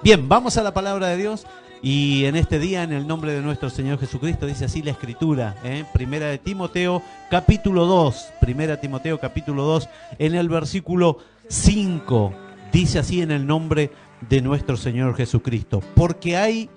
Bien, vamos a la palabra de Dios y en este día, en el nombre de nuestro Señor Jesucristo, dice así la Escritura, Primera de Timoteo, capítulo 2, Primera Timoteo, capítulo 2, en el versículo 5, dice así en el nombre de nuestro Señor Jesucristo, porque hay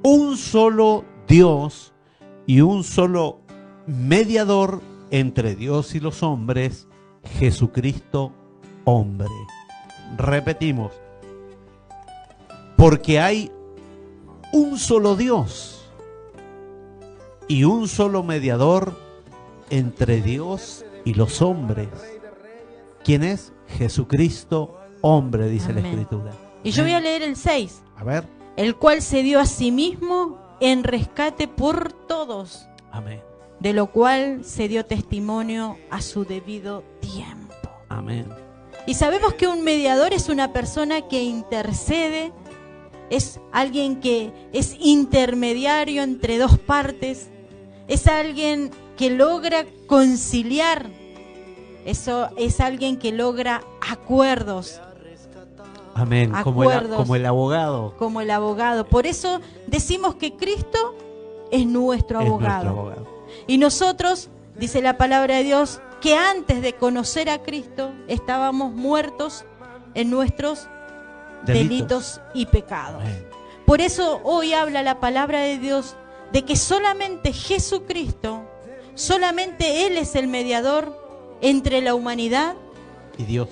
un solo Dios y un solo mediador entre Dios y los hombres, Jesucristo hombre. Repetimos, porque hay un solo Dios y un solo mediador entre Dios y los hombres. ¿Quién es? Jesucristo hombre, dice la Escritura. Y yo voy a leer el 6. A ver. El cual se dio a sí mismo en rescate por todos. Amén. De lo cual se dio testimonio a su debido tiempo. Amén. Y sabemos que un mediador es una persona que intercede, es alguien que es intermediario entre dos partes, es alguien que logra conciliar, eso es alguien que logra acuerdos. Amén, como el abogado. Como el abogado. Por eso decimos que Cristo es nuestro abogado. Y nosotros, dice la palabra de Dios, que antes de conocer a Cristo estábamos muertos en nuestros delitos y pecados. Amén. Por eso hoy habla la palabra de Dios de que solamente Jesucristo, solamente Él es el mediador entre la humanidad y Dios.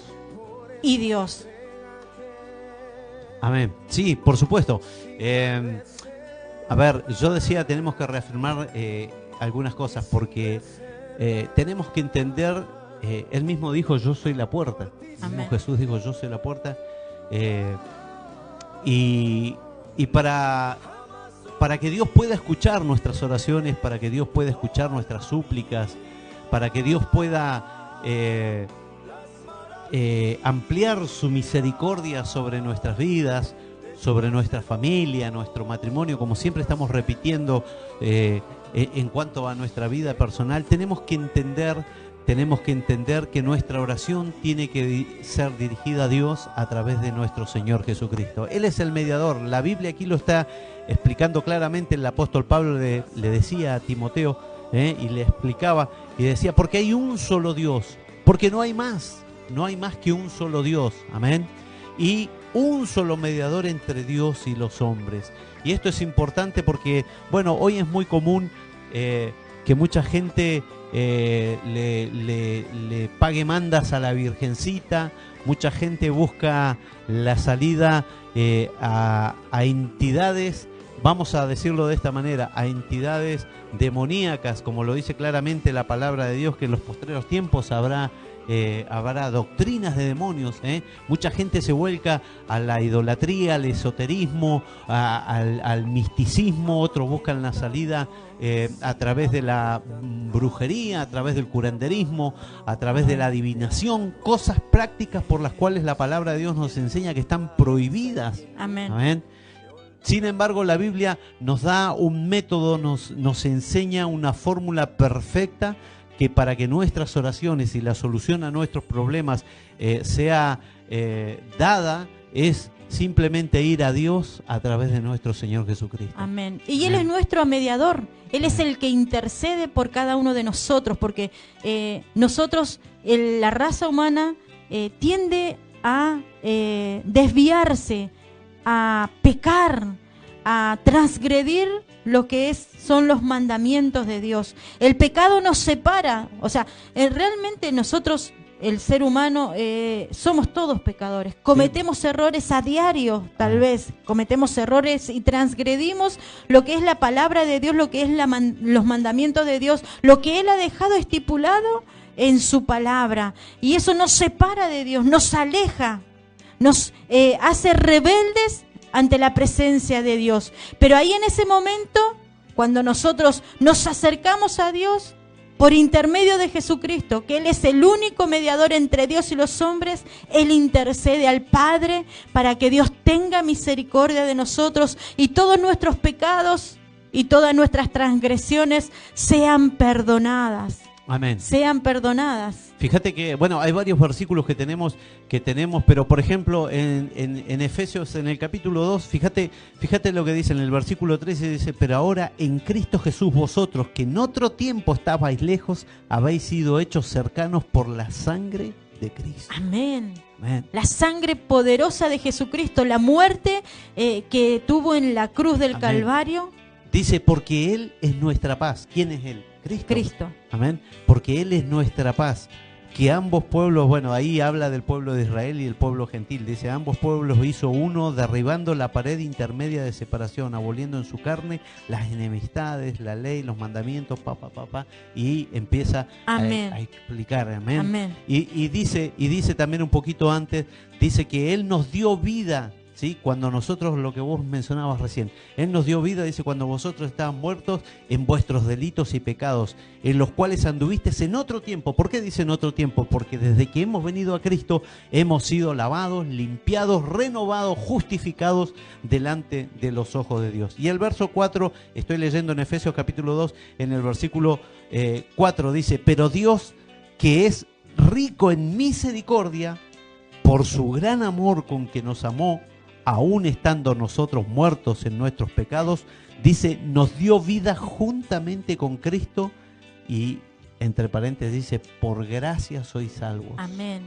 Amén. Sí, por supuesto. A ver, yo decía, tenemos que reafirmar algunas cosas porque tenemos que entender, Él mismo dijo, yo soy la puerta. Amén. Jesús dijo, yo soy la puerta. Y para que Dios pueda escuchar nuestras oraciones, para que Dios pueda escuchar nuestras súplicas, para que Dios pueda ampliar su misericordia sobre nuestras vidas, sobre nuestra familia, nuestro matrimonio, como siempre estamos repitiendo en cuanto a nuestra vida personal, tenemos que entender que nuestra oración tiene que ser dirigida a Dios a través de nuestro Señor Jesucristo. Él es el mediador. La Biblia aquí lo está explicando claramente. El apóstol Pablo le decía a Timoteo y le explicaba y decía, porque hay un solo Dios, porque no hay más que un solo Dios, amén, y un solo mediador entre Dios y los hombres. Y esto es importante porque, bueno, hoy es muy común que mucha gente le pague mandas a la Virgencita, mucha gente busca la salida a entidades, vamos a decirlo de esta manera, a entidades demoníacas, como lo dice claramente la palabra de Dios, que en los postreros tiempos habrá doctrinas de demonios. Mucha gente se vuelca a la idolatría, al esoterismo, al misticismo. Otros buscan la salida a través de la brujería, a través del curanderismo, a través de la adivinación, cosas prácticas por las cuales la palabra de Dios nos enseña que están prohibidas. Amén. Amén. Sin embargo, la Biblia nos da un método, nos enseña una fórmula perfecta que para que nuestras oraciones y la solución a nuestros problemas sea dada, es simplemente ir a Dios a través de nuestro Señor Jesucristo. Amén. Y Él es nuestro mediador. Él es el que intercede por cada uno de nosotros, porque nosotros, la raza humana, tiende a desviarse, a pecar, a transgredir lo que son los mandamientos de Dios. El pecado nos separa, o sea, realmente nosotros, el ser humano, somos todos pecadores, cometemos errores a diario, tal vez, cometemos errores y transgredimos lo que es la palabra de Dios, lo que es los mandamientos de Dios, lo que Él ha dejado estipulado en su palabra, y eso nos separa de Dios, nos aleja, nos hace rebeldes ante la presencia de Dios. Pero ahí en ese momento, cuando nosotros nos acercamos a Dios por intermedio de Jesucristo, que Él es el único mediador entre Dios y los hombres, Él intercede al Padre para que Dios tenga misericordia de nosotros y todos nuestros pecados y todas nuestras transgresiones sean perdonadas. Amén. Sean perdonadas. Fíjate que, bueno, hay varios versículos que tenemos, pero por ejemplo, en Efesios, en el capítulo 2, fíjate lo que dice en el versículo 13, dice, pero ahora en Cristo Jesús vosotros, que en otro tiempo estabais lejos, habéis sido hechos cercanos por la sangre de Cristo. Amén. Amén. La sangre poderosa de Jesucristo, la muerte que tuvo en la cruz del Amén. Calvario. Dice, porque Él es nuestra paz. ¿Quién es Él? Cristo. Cristo. Amén. Porque Él es nuestra paz. Que ambos pueblos, bueno, ahí habla del pueblo de Israel y el pueblo gentil. Dice, ambos pueblos hizo uno, derribando la pared intermedia de separación, aboliendo en su carne las enemistades, la ley, los mandamientos, y empieza a explicar. Amén. Amén. Y dice también un poquito antes, dice que Él nos dio vida. ¿Sí? Cuando nosotros, lo que vos mencionabas recién, Él nos dio vida, dice, cuando vosotros estaban muertos en vuestros delitos y pecados, en los cuales anduvisteis en otro tiempo. ¿Por qué dice en otro tiempo? Porque desde que hemos venido a Cristo, hemos sido lavados, limpiados, renovados, justificados delante de los ojos de Dios. Y el verso 4, estoy leyendo en Efesios capítulo 2, en el versículo 4, dice, pero Dios, que es rico en misericordia, por su gran amor con que nos amó, aún estando nosotros muertos en nuestros pecados, dice, nos dio vida juntamente con Cristo y, entre paréntesis, dice, por gracia sois salvos. Amén.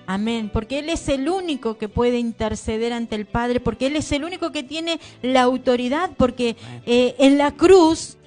Amén, porque Él es el único que puede interceder ante el Padre, porque Él es el único que tiene la autoridad, porque en la cruz,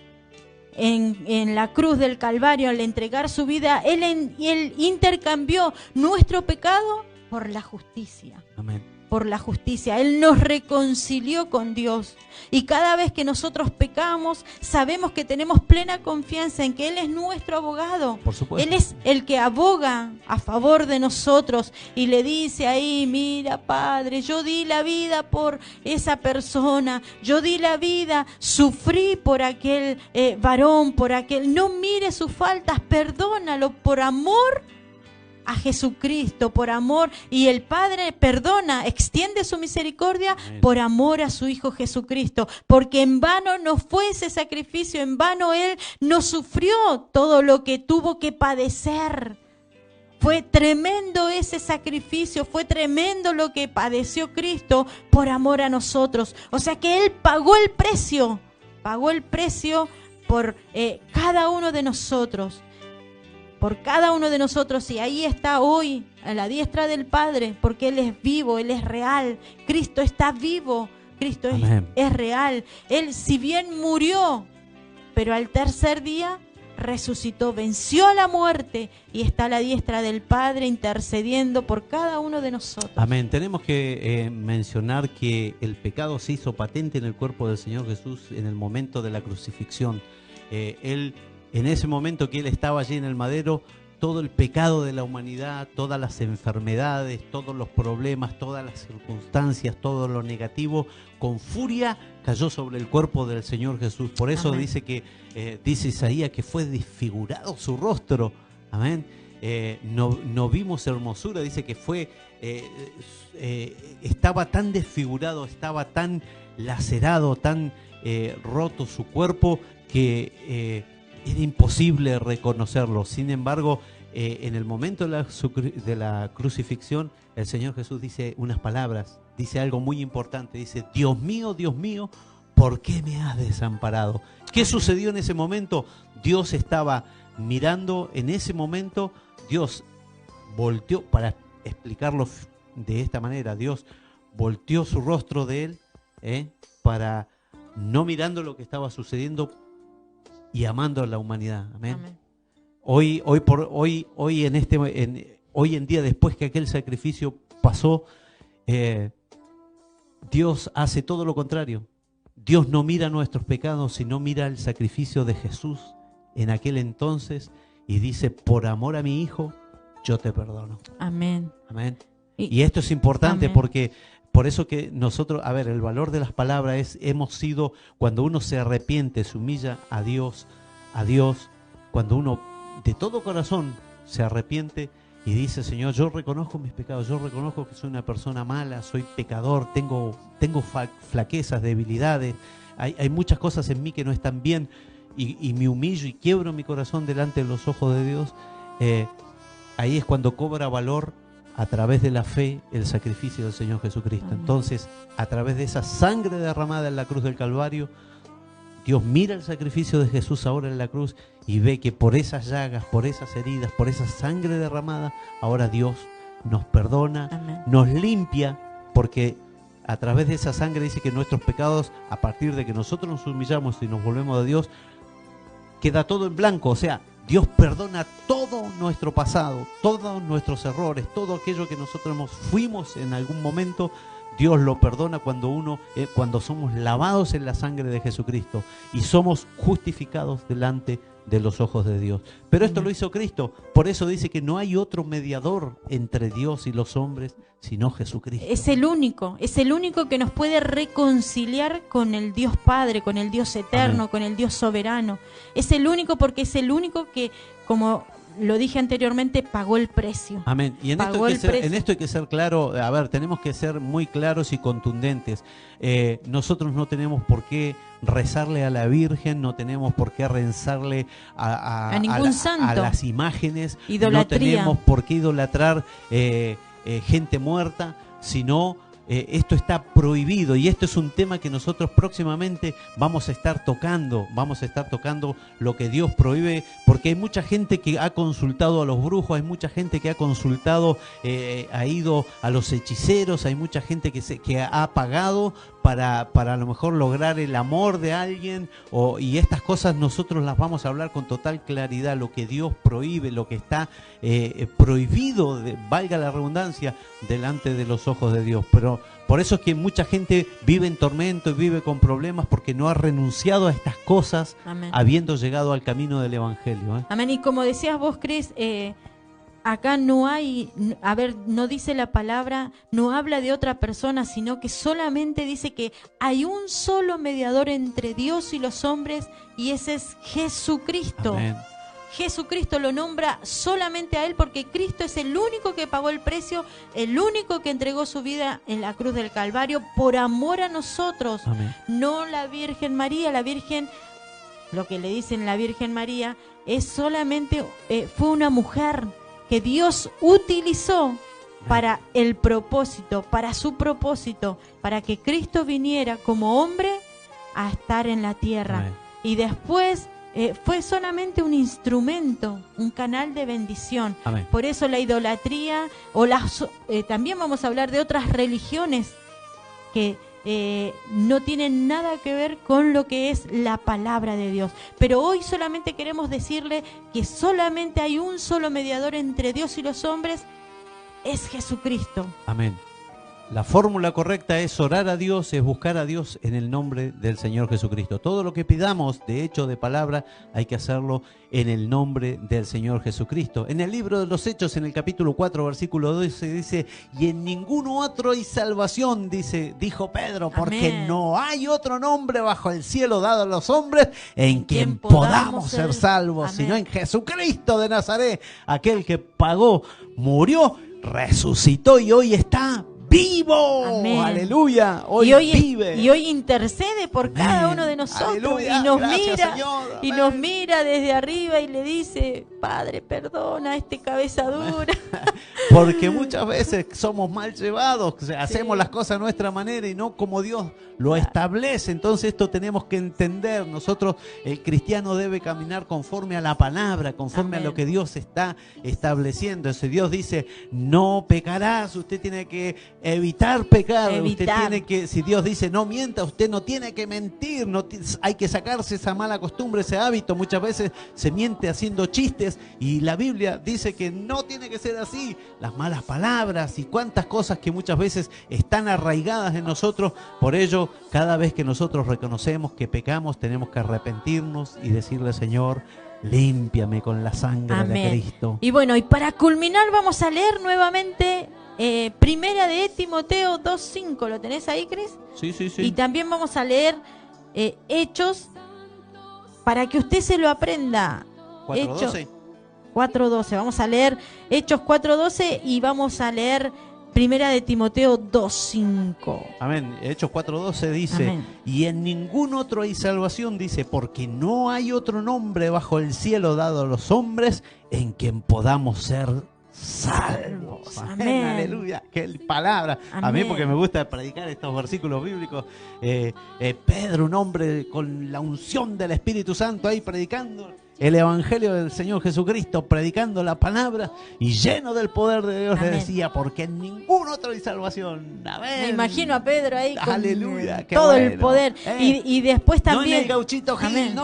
en la cruz del Calvario, al entregar su vida, Él intercambió nuestro pecado por la justicia. Amén. Por la justicia. Él nos reconcilió con Dios. Y cada vez que nosotros pecamos, sabemos que tenemos plena confianza en que Él es nuestro abogado. Por supuesto. Él es el que aboga a favor de nosotros y le dice ahí, mira, Padre, yo di la vida por esa persona, yo di la vida, sufrí por aquel varón, por aquel, no mire sus faltas, perdónalo por amor a Jesucristo, por amor, y el Padre perdona, extiende su misericordia. Amén. Por amor a su Hijo Jesucristo, porque en vano no fue ese sacrificio, en vano Él no sufrió todo lo que tuvo que padecer. Fue tremendo ese sacrificio, fue tremendo lo que padeció Cristo por amor a nosotros. O sea que Él pagó el precio por cada uno de nosotros. Por cada uno de nosotros, y ahí está hoy a la diestra del Padre, porque Él es vivo, Él es real. Cristo está vivo, Cristo es real. Él, si bien murió, pero al tercer día resucitó, venció a la muerte y está a la diestra del Padre intercediendo por cada uno de nosotros. Amén. Tenemos que mencionar que el pecado se hizo patente en el cuerpo del Señor Jesús en el momento de la crucifixión. En ese momento que Él estaba allí en el madero, todo el pecado de la humanidad, todas las enfermedades, todos los problemas, todas las circunstancias, todo lo negativo, con furia cayó sobre el cuerpo del Señor Jesús. Por eso amén. Dice Isaías que fue desfigurado su rostro. Amén. No vimos hermosura, dice que estaba tan desfigurado, estaba tan lacerado, tan roto su cuerpo que era imposible reconocerlo. Sin embargo, en el momento de la crucifixión, el Señor Jesús dice unas palabras, dice algo muy importante, dice, Dios mío, ¿por qué me has desamparado? ¿Qué sucedió en ese momento? Dios estaba mirando, en ese momento, Dios volteó, para explicarlo de esta manera, Dios volteó su rostro de Él, para, no mirando lo que estaba sucediendo, y amando a la humanidad. Amén. Amén. Hoy en día, después que aquel sacrificio pasó, Dios hace todo lo contrario. Dios no mira nuestros pecados, sino mira el sacrificio de Jesús en aquel entonces y dice, por amor a mi Hijo, yo te perdono. Amén. Amén. Y esto es importante amén. Porque por eso que nosotros, el valor de las palabras es, hemos sido, cuando uno se arrepiente, se humilla a Dios, cuando uno de todo corazón se arrepiente y dice, Señor, yo reconozco mis pecados, yo reconozco que soy una persona mala, soy pecador, tengo flaquezas, debilidades, hay muchas cosas en mí que no están bien y me humillo y quiebro mi corazón delante de los ojos de Dios. ahí es cuando cobra valor a través de la fe el sacrificio del Señor Jesucristo. Amén. Entonces, a través de esa sangre derramada en la cruz del Calvario, Dios mira el sacrificio de Jesús ahora en la cruz y ve que por esas llagas, por esas heridas, por esa sangre derramada, ahora Dios nos perdona, Amén. nos limpia, porque a través de esa sangre dice que nuestros pecados, a partir de que nosotros nos humillamos y nos volvemos a Dios, queda todo en blanco. O sea, Dios perdona todo nuestro pasado, todos nuestros errores, todo aquello que nosotros fuimos en algún momento. Dios lo perdona cuando somos lavados en la sangre de Jesucristo y somos justificados delante de los ojos de Dios. Pero esto lo hizo Cristo. Por eso dice que no hay otro mediador entre Dios y los hombres sino Jesucristo. Es el único que nos puede reconciliar con el Dios Padre, con el Dios eterno, Amén. con el Dios soberano. Es el único porque es el único que, como lo dije anteriormente, pagó el precio. Amén. Y en esto hay que ser claro. A ver, tenemos que ser muy claros y contundentes. Nosotros no tenemos por qué rezarle a la Virgen, no tenemos por qué rezarle a ningún santo, a las imágenes, idolatría. No tenemos por qué idolatrar gente muerta, sino esto está prohibido, y esto es un tema que nosotros próximamente vamos a estar tocando lo que Dios prohíbe, porque hay mucha gente que ha consultado a los brujos, hay mucha gente que ha consultado, ha ido a los hechiceros, hay mucha gente que ha pagado para a lo mejor lograr el amor de alguien, y estas cosas nosotros las vamos a hablar con total claridad, lo que Dios prohíbe, lo que está prohibido, valga la redundancia, delante de los ojos de Dios. Pero por eso es que mucha gente vive en tormento y vive con problemas porque no ha renunciado a estas cosas. Amén. Habiendo llegado al camino del Evangelio. Amén. Y como decías vos, Cris, acá no hay, no dice la palabra, no habla de otra persona, sino que solamente dice que hay un solo mediador entre Dios y los hombres, y ese es Jesucristo. Amén. Jesucristo lo nombra solamente a Él porque Cristo es el único que pagó el precio, el único que entregó su vida en la cruz del Calvario por amor a nosotros. Amén. No la Virgen María. La Virgen, lo que le dicen la Virgen María, es solamente, fue una mujer que Dios utilizó para el propósito, para su propósito, para que Cristo viniera como hombre a estar en la tierra. Amén. Y después fue solamente un instrumento, un canal de bendición. Amén. Por eso la idolatría, también vamos a hablar de otras religiones que no tienen nada que ver con lo que es la palabra de Dios. Pero hoy solamente queremos decirle que solamente hay un solo mediador entre Dios y los hombres, es Jesucristo. Amén. La fórmula correcta es orar a Dios, es buscar a Dios en el nombre del Señor Jesucristo. Todo lo que pidamos, de hecho, de palabra, hay que hacerlo en el nombre del Señor Jesucristo. En el libro de los Hechos, en el capítulo 4, versículo 12, dice: y en ningún otro hay salvación, dijo Pedro, porque Amén. no hay otro nombre bajo el cielo dado a los hombres en quien podamos ser salvos, Amén. sino en Jesucristo de Nazaret, aquel que pagó, murió, resucitó y hoy está vivo. Amén. Aleluya. Y hoy vive. Y hoy intercede por Amén. cada uno de nosotros. Aleluya. Y nos Gracias, mira, Señor. y Amén. nos mira desde arriba y le dice: Padre, perdona a este cabeza dura. Porque muchas veces somos mal llevados, o sea, hacemos las cosas a nuestra manera y no como Dios lo establece. Entonces esto tenemos que entender. Nosotros, el cristiano debe caminar conforme a la palabra, conforme Amén. a lo que Dios está estableciendo. Si Dios dice: no pecarás, usted tiene que evitar pecar. Usted tiene que, si Dios dice: no mienta, usted no tiene que mentir. Hay que sacarse esa mala costumbre, ese hábito. Muchas veces se miente haciendo chistes y la Biblia dice que no tiene que ser así. Las malas palabras y cuantas cosas que muchas veces están arraigadas en nosotros. Por ello, cada vez que nosotros reconocemos que pecamos, tenemos que arrepentirnos y decirle: Señor, límpiame con la sangre Amén. de Cristo. Y bueno, y para culminar vamos a leer nuevamente Primera de Timoteo 2:5. ¿Lo tenés ahí, Cris? Sí. Y también vamos a leer Hechos, para que usted se lo aprenda. 4:12. 4:12. Vamos a leer Hechos 4:12 y vamos a leer Primera de Timoteo 2:5. Amén. Hechos 4:12 dice: Amén. y en ningún otro hay salvación, dice, porque no hay otro nombre bajo el cielo dado a los hombres en quien podamos ser salvos. Amén. Aleluya. Qué palabra. Amén. A mí porque me gusta predicar estos versículos bíblicos. Pedro, un hombre con la unción del Espíritu Santo ahí predicando el Evangelio del Señor Jesucristo, predicando la palabra y lleno del poder de Dios. Amén. Le decía, porque en ningún otro hay salvación. Amén. Me imagino a Pedro ahí con Aleluya, qué todo el bueno. poder. Y después también... No en el gauchito Gil, Amén.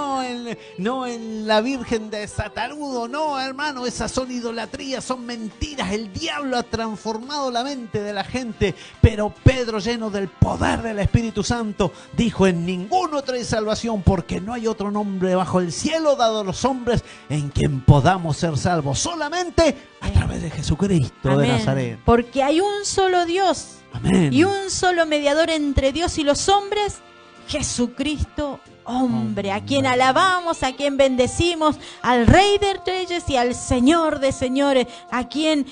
no en la Virgen de Satarudo, no, hermano, esas son idolatrías, son mentiras. El diablo ha transformado la mente de la gente, pero Pedro, lleno del poder del Espíritu Santo, dijo, en ningún otro hay salvación, porque no hay otro nombre bajo el cielo dado a los hombres en quien podamos ser salvos, solamente a través de Jesucristo Amén. de Nazaret. Porque hay un solo Dios. Amén. Y un solo mediador entre Dios y los hombres, Jesucristo, hombre, a quien alabamos, a quien bendecimos, al Rey de Reyes y al Señor de Señores, a quien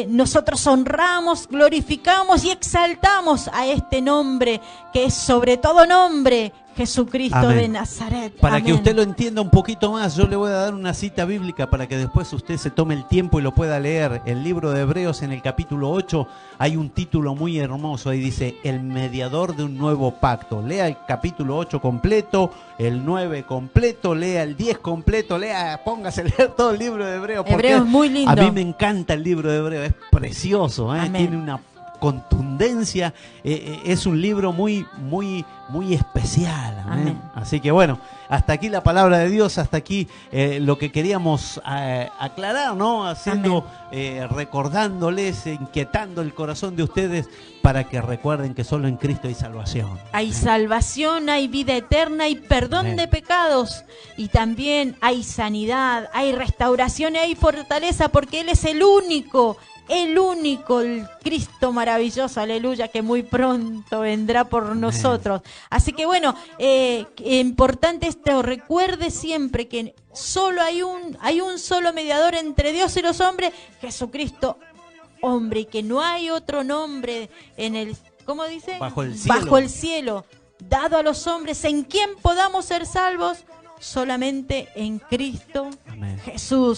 nosotros honramos, glorificamos y exaltamos a este nombre que es sobre todo nombre, Jesucristo Amén. de Nazaret. Para Amén. que usted lo entienda un poquito más, yo le voy a dar una cita bíblica para que después usted se tome el tiempo y lo pueda leer. El libro de Hebreos, en el capítulo 8, hay un título muy hermoso. Ahí dice, el mediador de un nuevo pacto. Lea el capítulo 8 completo, el 9 completo, lea el 10 completo, póngase a leer todo el libro de Hebreos. Porque Hebreo es muy lindo. A mí me encanta el libro de Hebreos, es precioso, Amén. Tiene una contundencia, es un libro muy, muy, muy especial. Amén. Amén. Así que bueno, hasta aquí la palabra de Dios, hasta aquí lo que queríamos aclarar, ¿no? Haciendo, recordándoles, inquietando el corazón de ustedes para que recuerden que solo en Cristo hay salvación. Hay salvación, hay vida eterna, hay perdón Amén. de pecados y también hay sanidad, hay restauración y hay fortaleza porque Él es el único, el Cristo maravilloso, aleluya, que muy pronto vendrá por nosotros. Así que bueno, importante esto, recuerde siempre que solo hay un solo mediador entre Dios y los hombres, Jesucristo, hombre, y que no hay otro nombre en el, ¿cómo dice? Bajo el cielo. Bajo el cielo, dado a los hombres, en quien podamos ser salvos, solamente en Cristo Amén. Jesús.